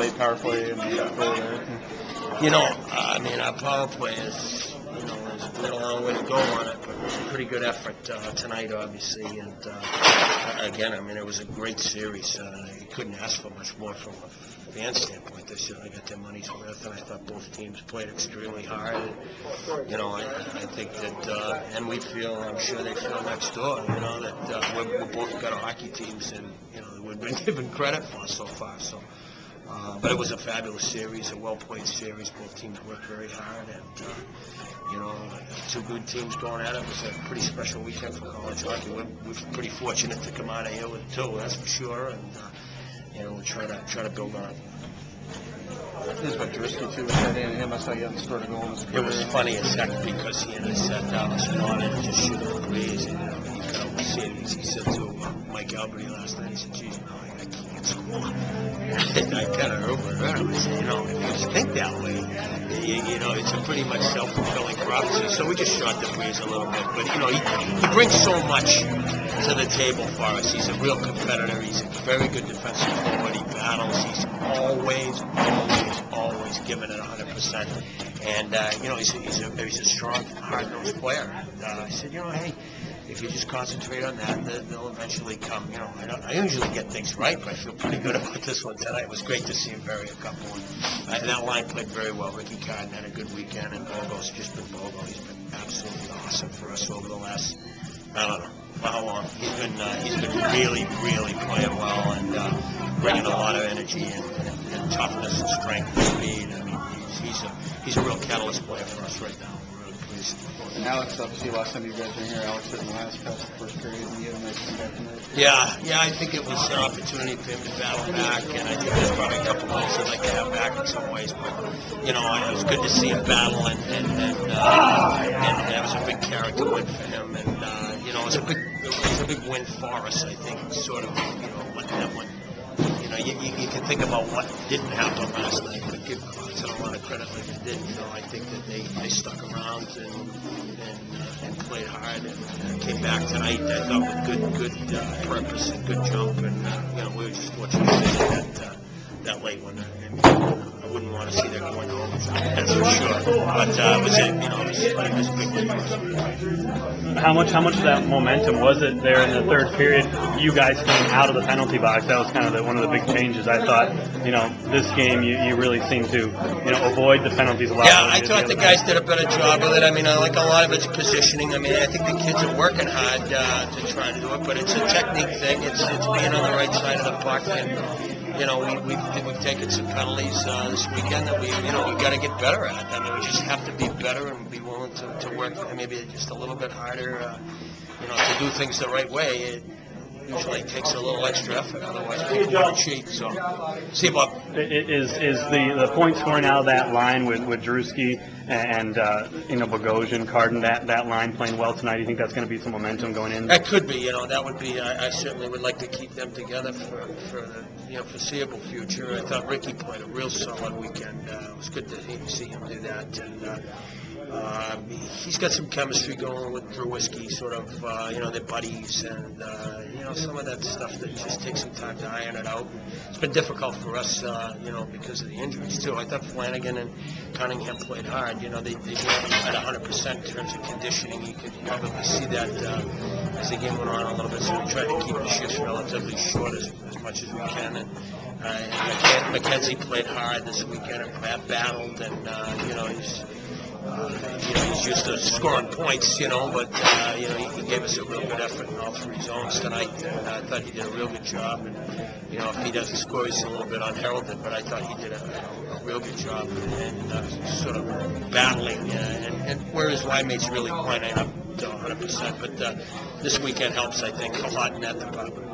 late power play and goal there? I mean, our power play is, we got a long way to go on it, but it was a pretty good effort tonight, obviously. And again, I mean, it was a great series. You couldn't ask for much more from a fan standpoint. They certainly got their money's worth, and I thought both teams played extremely hard. And, I think that, and we feel, I'm sure they feel next door, that we're both got hockey teams, and that we've been given credit for so far. So. But it was a fabulous series, a well-played series. Both teams worked very hard, and two good teams going at it. It was a pretty special weekend for college hockey. We're pretty fortunate to come out of here with two, that's for sure, and we'll try to build on it. This is what Drewski too was said in him. I saw you haven't scored a goal in his career. It was funny as heck because he had said Dallas wanted to just shoot the breeze, and he could almost see it. He said to Mike Alberti last night, he said, "Geez, I can't score." I kind of overheard him. I said, if you just think that way, it's a pretty much self-fulfilling prophecy. So we just shot the breeze a little bit, but he brings so much to the table for us. He's a real competitor. He's a very good defensive forward. He battles. He's always giving it 100%. And he's a strong, hard-nosed player. And I said, hey, if you just concentrate on that, they'll eventually come. I usually get things right, but I feel pretty good about this one tonight. It was great to see him bury a couple. And that line played very well. Ricky Carden had a good weekend, and Bogo's just been Bogo. He's been absolutely awesome for us over the last, I don't know how long. He's been really, really playing well and bringing a lot of energy and toughness and strength and speed. I mean, he's a real catalyst player for us right now. We're really pleased. And Alex, obviously, last time you guys were here, Alex hit in the last past the first period, and he had a nice comeback tonight. Yeah, I think it was an opportunity for him to battle back, and I think there's probably a couple goals I'd like to have back in some ways. But it was good to see him battle, and that was a big character win for him, and it was a big win for us. I think sort of letting that one. You can think about what didn't happen last night, but give Clarkson a lot of credit like they did. I think that they stuck around and played hard and came back tonight. I thought with good purpose and good jump, and we were just fortunate to see that late one. I wouldn't want to see them going home, that's for sure. But it was a big win for us. How much of that momentum was it there in the third period? You guys came out of the penalty box. That was kind of one of the big changes. I thought, this game you really seemed to, avoid the penalties a lot. Yeah, I thought the guys did a better job with it. I mean, I like a lot of it's positioning. I mean, I think the kids are working hard to try to do it, but it's a technique thing. It's being on the right side of the puck, and we've taken some penalties this weekend that we got to get better at. I mean, we just have to be better and be willing to work maybe just a little bit harder, to do things the right way. It usually takes a little extra effort, otherwise people want to cheat. So, see you, Bob. Is the point scoring out of that line with Drewski and Bogosian, Carden, that line playing well tonight? Do you think that's going to be some momentum going in? That could be. That would be. I certainly would like to keep them together for the foreseeable future. I thought Ricky played a real solid weekend. It was good to see him do that, and he's got some chemistry going with Drewski, sort of, they're buddies, and some of that stuff that just takes some time to iron it out. It's been difficult for us, because of the injuries too. I thought Flanagan and Cunningham played hard. They weren't at 100% in terms of conditioning. You could probably see that as the game went on a little bit. So we tried to keep the shifts relatively short as much as we can. And McKenzie played hard this weekend and battled, and he's used to scoring points, but he gave us a real good effort in all three zones tonight, and I thought he did a real good job. And if he doesn't score, he's a little bit unheralded, but I thought he did a real good job and sort of battling. And whereas Wymate's really pointing up to 100%, but this weekend helps, I think, a lot in that department.